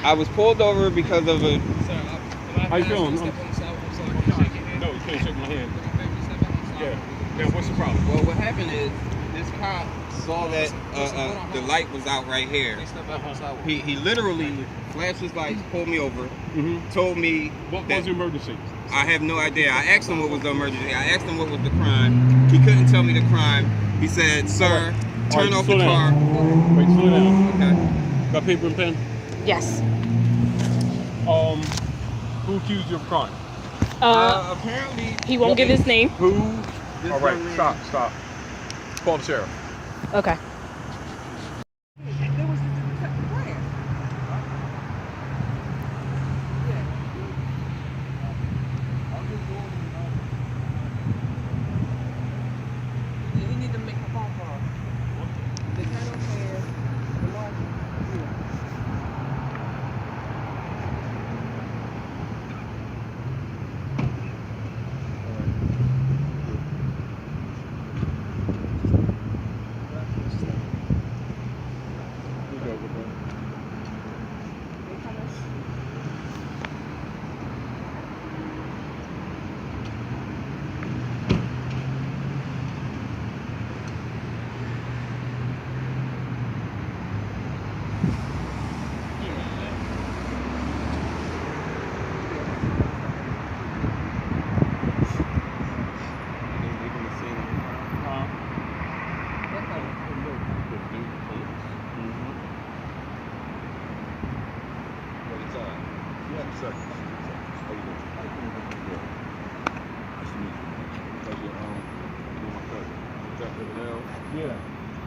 I was pulled over because of a. How you feeling? No, you can't shake my hand. Yeah. Now, what's the problem? Well, what happened is this cop saw that the light was out right here. He literally flashed his lights, pulled me over, told me what was the emergency. I have no idea. I asked him what was the emergency. I asked him what was the crime. He couldn't tell me the crime. He said, "Sir, turn off the car." Wait, slow down. Okay. Got paper and pen? Yes. Who accused you of crime? Apparently he won't give his name. Who? All right, stop. Call the sheriff. Okay. Yeah.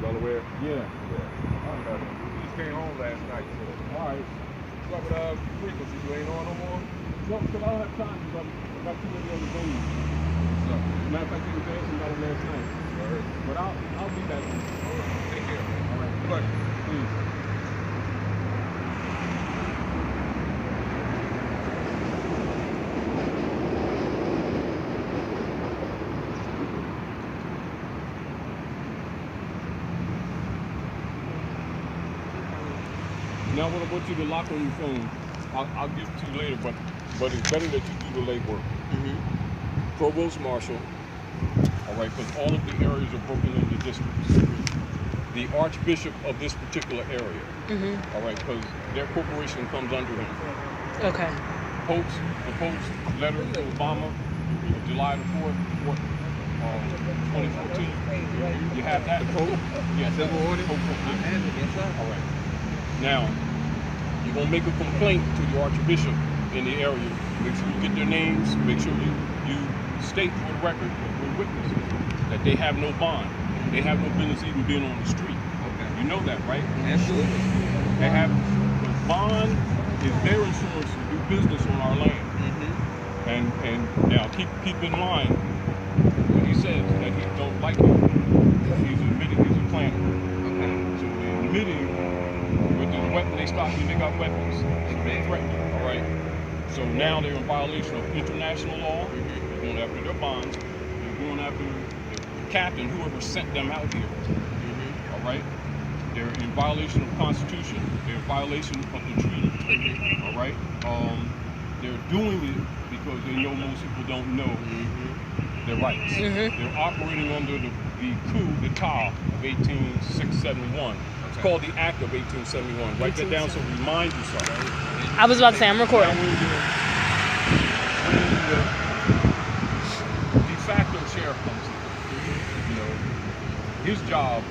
Delaware? Yeah. He just came home last night, so. Alright. What's up with frequency? You ain't on no more? No, because I don't have time because I got too many other things. Matter of fact, you was asking about it last night. But I'll be back. Alright. Take care, man. Alright. Good luck. Please. Now, what I want you to lock on your phone, I'll give it to you later, but it's better that you do the legwork. Provost Marshal, all right, because all of the areas are broken into districts. The Archbishop of this particular area, all right, because their corporation comes under him. Okay. The Pope's letter to Obama, July the 4th, 2014. You have that? The Pope? Yes. Civil order? Pope. Yes, sir. All right. Now, you're going to make a complaint to the Archbishop in the area. Make sure you get their names. Make sure you state for the record with witnesses that they have no bond. They have no business even being on the street. Okay. You know that, right? Absolutely. They have bond is their insurance to do business on our land. And now keep in mind when he says that he don't like it, he's admitting he's a planner. Okay. So they're admitting with the weapon they stopped you, they got weapons. So they threatened you, all right? So now they're in violation of international law. They're going after their bonds. They're going after the captain, whoever sent them out here. All right? They're in violation of the Constitution. They're in violation of the treaty. All right? They're doing it because they know most people don't know their rights. They're operating under the coup d'etat of 1871. It's called the Act of 1871. Write that down so remind you something. I was about to say, I'm recording. Now, when the de facto sheriff comes in, his job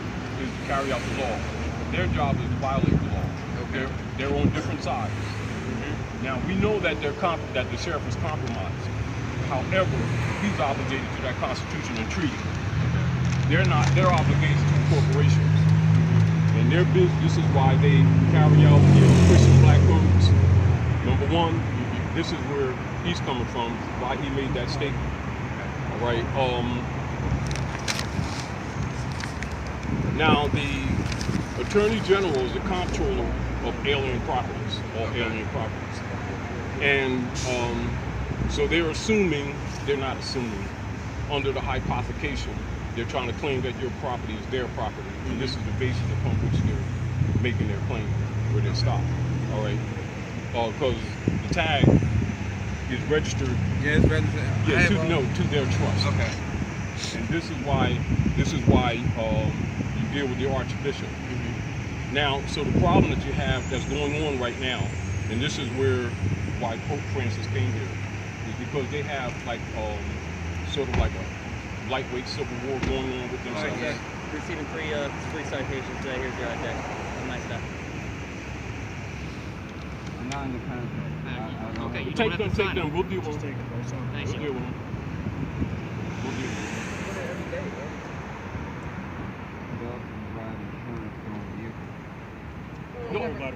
is to carry out the law. Their job is to violate the law. Okay. They're on different sides. Now, we know that that the sheriff is compromised. However, he's obligated to that Constitution and treaty. They're not. Their obligation to corporations. And their business, this is why they carry out Christian black codes. Number one, this is where he's coming from, why he made that statement. All right. Now, the Attorney General is the comptroller of alien properties, all alien properties. And so they're assuming, they're not assuming, under the hypothecation, they're trying to claim that your property is their property. And this is the basis upon which they're making their claim, where they stop. All right. because the tag is registered. Yeah, it's registered. Yeah, to their trust. Okay. And this is why you deal with the Archbishop. Now, so the problem that you have that's going on right now, and this is why Pope Francis came here, is because they have like sort of like a lightweight civil war going on with themselves. Yeah, receiving free citations today. Here's your deck. Nice stuff. I'm not in the contract. Okay, you Take them. We'll deal with them. Thank you. We'll deal with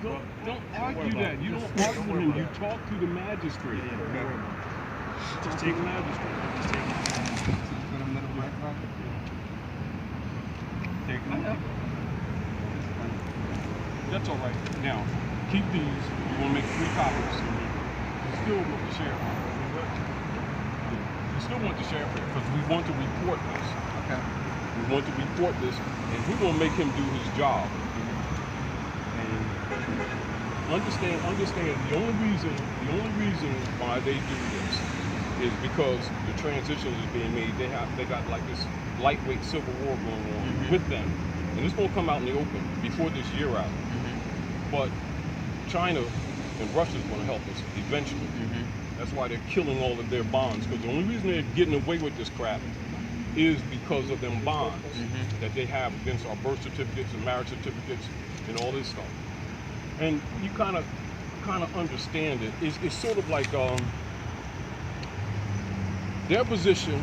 them. Don't argue that. You don't argue with him. You talk to the magistrate. Just take the magistrate. That's all right. Now, keep these. You want to make 3 copies. You still want the sheriff. You still want the sheriff here because we want to report this. Okay. We want to report this, and we're going to make him do his job. And understand. The only reason why they do this is because the transition is being made. They got like this lightweight civil war going on with them, and it's going to come out in the open before this year out. But China and Russia's going to help us eventually. That's why they're killing all of their bonds, because the only reason they're getting away with this crap is because of them bonds that they have against our birth certificates and marriage certificates and all this stuff. And you kind of understand it. It's sort of like their position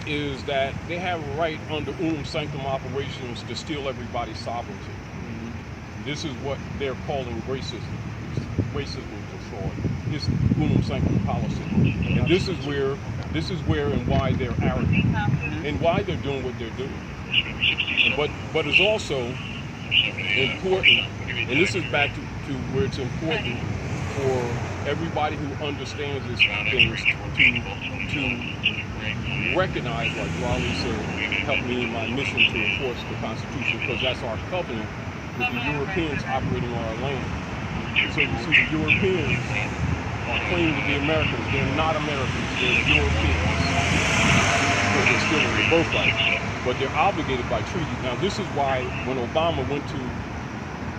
is that they have a right under unum sanctum operations to steal everybody's sovereignty. This is what they're calling racism. Racism is a fraud. It's unum sanctum policy. And this is where and why they're arrogant and why they're doing what they're doing. But it's also important, and this is back to where it's important for everybody who understands these things to recognize, like Raleigh said, help me in my mission to enforce the Constitution, because that's our covenant with the Europeans operating on our land. So you see, the Europeans are claiming to be Americans. They're not Americans, they're Europeans. Because they're stealing their birthright. But they're obligated by treaty. Now this is why when Obama went to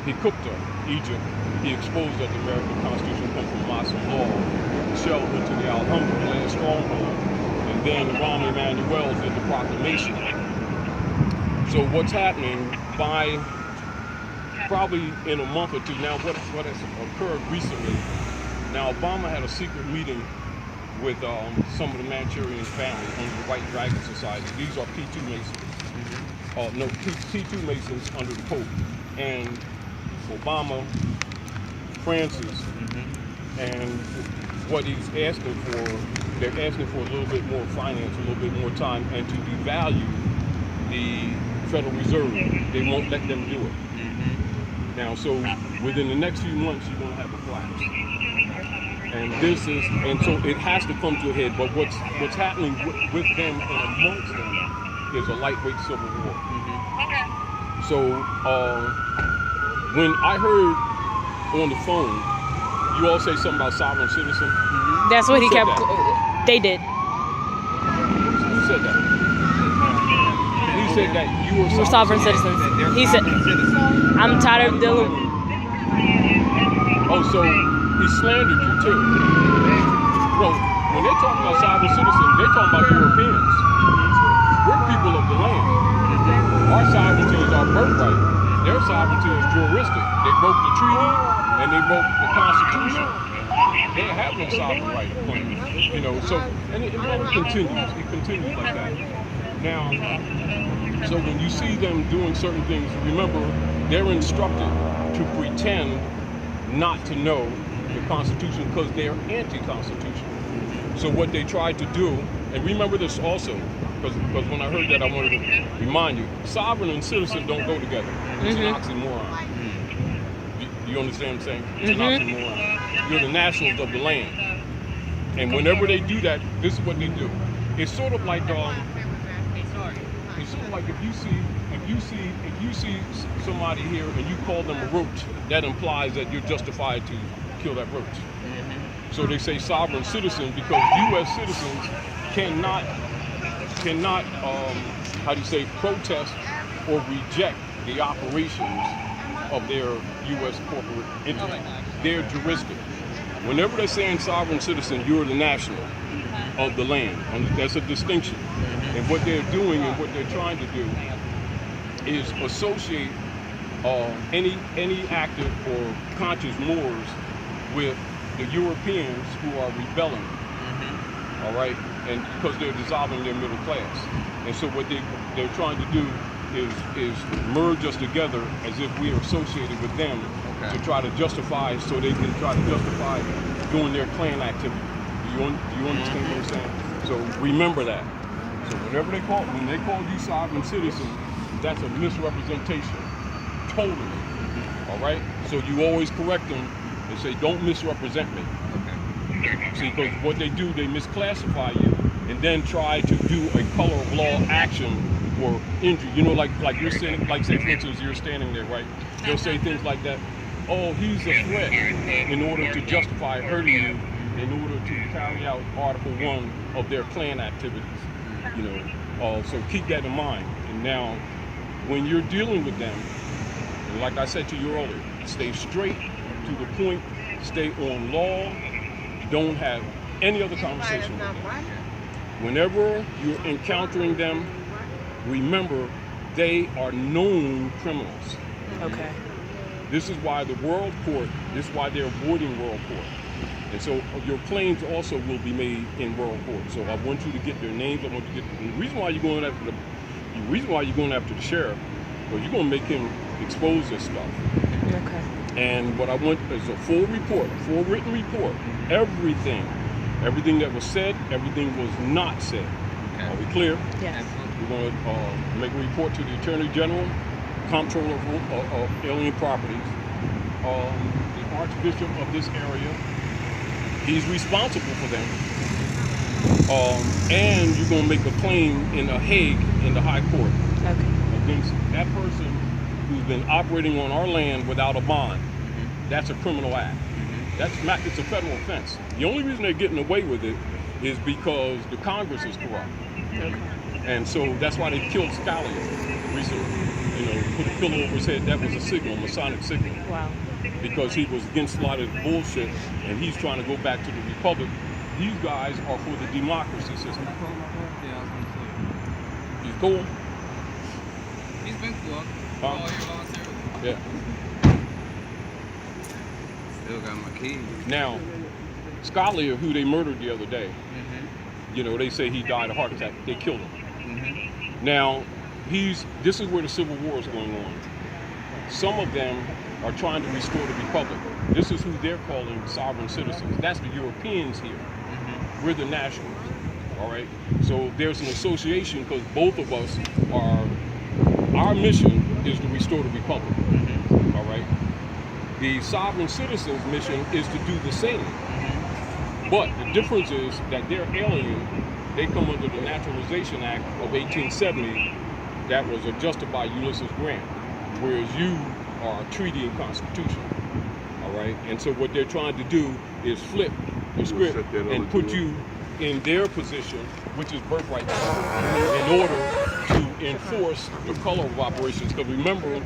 Hikupta, Egypt, he exposed that the American Constitution comes from Muslim law. Michelle went to the Alhambra land stronghold. And then Rahm Emanuel did the proclamation. So what's happening by probably in a month or two now, what has occurred recently, now Obama had a secret meeting with some of the Manchurian family under the White Dragon Society. These are P2 Masons. P2 Masons under the Pope. And Obama, Francis, and what he's asking for, they're asking for a little bit more finance, a little bit more time, and to devalue the Federal Reserve. They won't let them do it. Now, so within the next few months, you're going to have a collapse. And so it has to come to a head. But what's happening with them and amongst them is a lightweight civil war. So when I heard on the phone, you all say something about sovereign citizen. That's what he kept. That? They did. Who said that? He said that you were sovereign citizens. He said, I'm tired of dealing. Oh, so he slandered you too. Well, when they talk about sovereign citizens, they're talking about Europeans. We're people of the land. Our sovereignty is our birthright. Their sovereignty is juristic. They broke the treaty and they broke the Constitution. They have no sovereign right of claim. So and it continues. It continues like that. Now, so when you see them doing certain things, remember, they're instructed to pretend not to know the Constitution because they're anti-Constitutional. So what they tried to do, and remember this also, because when I heard that, I wanted to remind you, sovereign and citizen don't go together. It's an oxymoron. You understand what I'm saying? It's an oxymoron. You're the nationals of the land. And whenever they do that, this is what they do. It's sort of like if you see somebody here and you call them a roach, that implies that you're justified to kill that roach. So they say sovereign citizen because U.S. citizens cannot protest or reject the operations of their U.S. corporate entity. They're juristic. Whenever they're saying sovereign citizen, you're the national of the land. And that's a distinction. And what they're doing and what they're trying to do is associate any active or conscious Moors with the Europeans who are rebelling. All right, and because they're dissolving their middle class. And so what they're trying to do is merge us together as if we are associated with them to try to justify, so they can try to justify doing their Klan activity. Do you understand what I'm saying? So remember that. So when they call you sovereign citizen, that's a misrepresentation. Totally. All right? So you always correct them and say, don't misrepresent me. See, because what they do, they misclassify you and then try to do a color of law action or injury. You know, like you're standing, like say for instance, you're standing there, right? They'll say things like that. Oh, he's a threat in order to justify hurting you, in order to carry out Article 1 of their Klan activities. You know, so keep that in mind. And now, when you're dealing with them, like I said to you earlier, stay straight to the point, stay on law, don't have any other conversation with them. Whenever you're encountering them, remember they are known criminals. Okay. This is why the world court, this is why they're avoiding world court. And so your claims also will be made in world court. So I want you to get their names, I want you to get, the reason why you're going after the sheriff, well, you're gonna make him expose this stuff. Okay. And what I want is a full report, a full written report, everything that was said, everything was not said. Are we clear? Yes. We're going to make a report to the Attorney General, Comptroller of Alien Properties, the Archbishop of this area. He's responsible for them. And you're going to make a claim in The Hague in the High Court against that person who's been operating on our land without a bond. That's a criminal act. It's a federal offense. The only reason they're getting away with it is because the Congress is corrupt. And so that's why they killed Scalia recently. You know, put a pillow over his head, that was a signal, a Masonic signal. Wow. Because he was against a lot of bullshit and he's trying to go back to the Republic. These guys are for the democracy system. He's cool. He's been cool. Yeah. Still got my keys. Now, Scalia, who they murdered the other day, you know, they say he died of heart attack. They killed him. Now, this is where the Civil War is going on. Some of them are trying to restore the Republic. This is who they're calling sovereign citizens. That's the Europeans here. We're the nationals, all right? So there's an association because both of us our mission is to restore the Republic, all right? The sovereign citizens' mission is to do the same. But the difference is that they're alien. They come under the Naturalization Act of 1870 that was adjusted by Ulysses Grant, whereas you are a treaty and constitution, all right? And so what they're trying to do is flip the script and put you in their position, which is birthright, in order to enforce the color of operations. Because remember,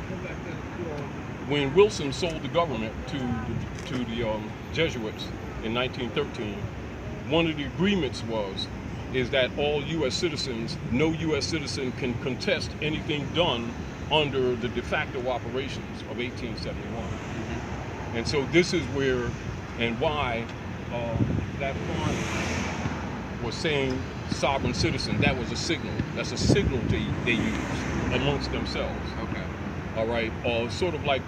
when Wilson sold the government to the Jesuits in 1913, one of the agreements is that all U.S. citizens, no U.S. citizen can contest anything done under the de facto operations of 1871. And so this is where and why that font was saying sovereign citizen. That was a signal. That's a signal they use amongst themselves. Okay. All right. Sort of like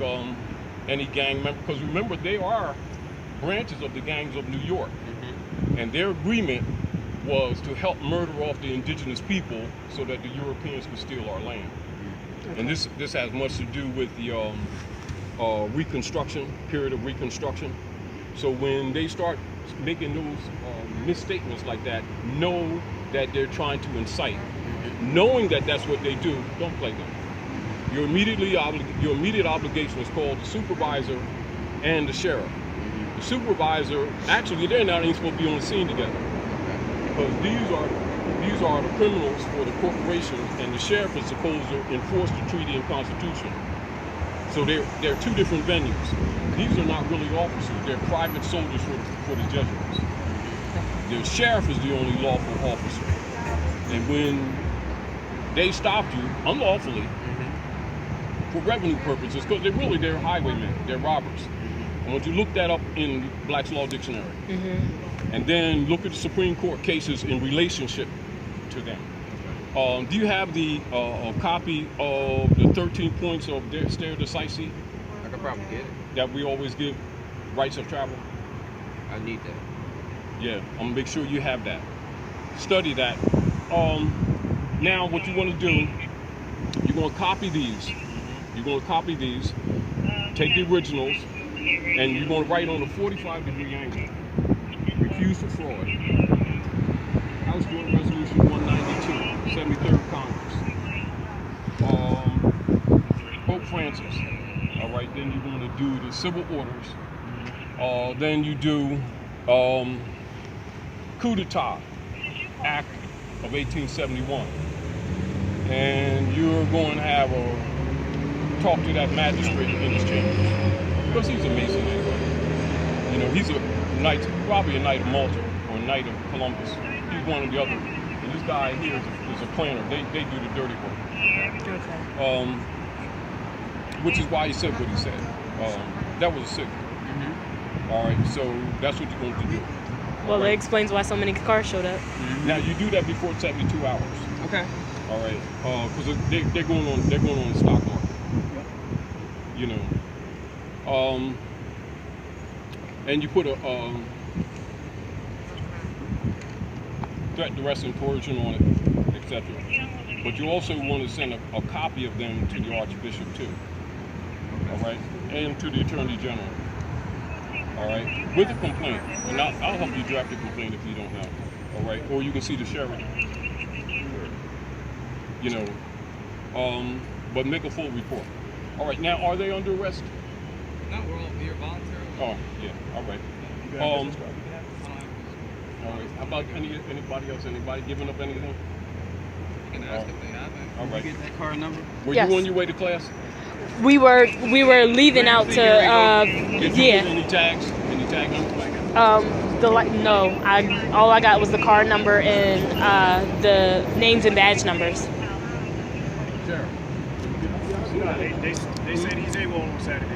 any gang member, because remember they are branches of the gangs of New York, and their agreement was to help murder off the indigenous people so that the Europeans could steal our land. And this has much to do with the Reconstruction, period of Reconstruction. So when they start making those misstatements like that, know that they're trying to incite. Knowing that that's what they do, don't play them. Your immediate obligation is called the supervisor and the sheriff. The supervisor, actually, they're not even supposed to be on the scene together. Because these are the criminals for the corporation, and the sheriff is supposed to enforce the treaty and constitution. So they're two different venues. These are not really officers; they're private soldiers for the Jesuits. The sheriff is the only lawful officer, and when they stopped you unlawfully for revenue purposes, because they're highwaymen, they're robbers. I want you to look that up in Black's Law Dictionary, and then look at the Supreme Court cases in relationship to them. Do you have the a copy of the 13 points of stare decisis I could probably get it. that we always give rights of travel? I need that. Yeah, I'm gonna make sure you have that. Study that. Now, what you want to do, you're gonna copy these. You're gonna copy these. Take the originals, and you're gonna write on a 45-degree angle. Refuse for fraud. House Joint Resolution 192, 73rd Congress. Pope Francis. All right, then you're going to do the civil orders. Then you do coup d'etat act of 1871. And you're going to have a talk to that magistrate in his chambers. Because he's a Mason anyway. You know, he's a knight, probably a Knight of Malta or a Knight of Columbus. He's one or the other. And this guy here is a planner. They do the dirty work. Okay. Which is why he said what he said. That was a signal. All right, so that's what you're going to do. Well, that explains why so many cars showed up. Now you do that before 72 hours. Okay. All right, because they're going on the stock market. You know, and you put a threat, duress, and coercion on it, etc. But you also want to send a copy of them to the Archbishop too. All right, and to the Attorney General. All right, with a complaint, and I'll help you draft a complaint if you don't have it. All right, or you can see the sheriff. You know, but make a full report. All right, now are they under arrest? No, we're all here voluntarily. Oh, yeah. All right. All right. How about anybody else? Anybody giving up anything? You can ask if they have it. All right. Get that card number. Were Yes. you on your way to class? We were leaving out to Did you yeah. get any tags? Any tag numbers? No, all I got was the car number and the names and badge numbers. Sheriff. They said he's AWOL on Saturdays.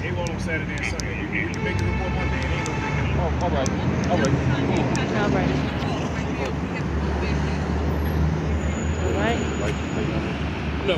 AWOL on Saturday and Sunday. You can make the report one day and ain't no big deal. Oh, all right. All right. All right. All right. No,